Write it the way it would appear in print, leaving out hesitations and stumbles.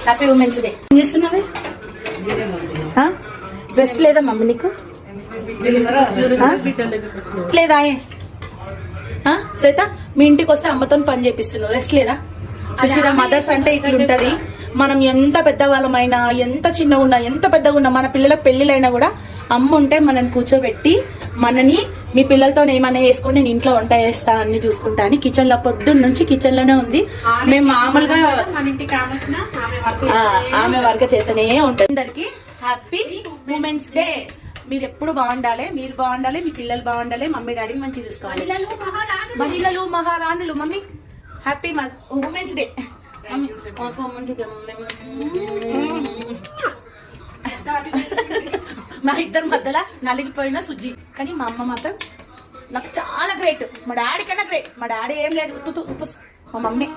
Happy women's day. ఏం చేస్తున్నావే? Rest లేదా మమ్మీ నీకు? లేదా శ్వేత, మీ ఇంటికి వస్తే అమ్మతో పని చేపిస్తున్నావు, రెస్ట్ లేదా? చూసిరా, మదర్స్ అంటే ఇట్లుంటది. మనం ఎంత పెద్దవాళ్ళమైనా, ఎంత చిన్నగా ఉన్నా, ఎంత పెద్దగా ఉన్నా, మన పిల్లలకు పెళ్లిళ్ళైనా కూడా అమ్మ ఉంటే మనని కూర్చోబెట్టి మనని మీ పిల్లలతో ఏమైనా వేసుకుని నేను ఇంట్లో వంట చేస్తా అన్ని చూసుకుంటా అని కిచెన్ లో పొద్దున్న నుంచి కిచెన్ లోనే ఉంది. మేము మామూలుగా ఆమె వర్క్ చేస్తూనే ఉంటుంది. అందరికి హ్యాపీ ఉమెన్స్ డే. మీరు ఎప్పుడు బాగుండాలి, మీరు బాగుండాలి, మీ పిల్లలు బాగుండాలి, మమ్మీ డాడీని మంచిగా చూసుకోవాలి. మహిళలు మహారాణులు. Mummy happy women's day. మా ఇద్దరి మధ్యలో నలిగిపోయిన సుజ్జి, కానీ మా అమ్మ మాత్రం నాకు చాలా గ్రేట్. మా డాడీ కన్నా గ్రేట్. మా డాడీ ఏం లేదు, మా మమ్మీ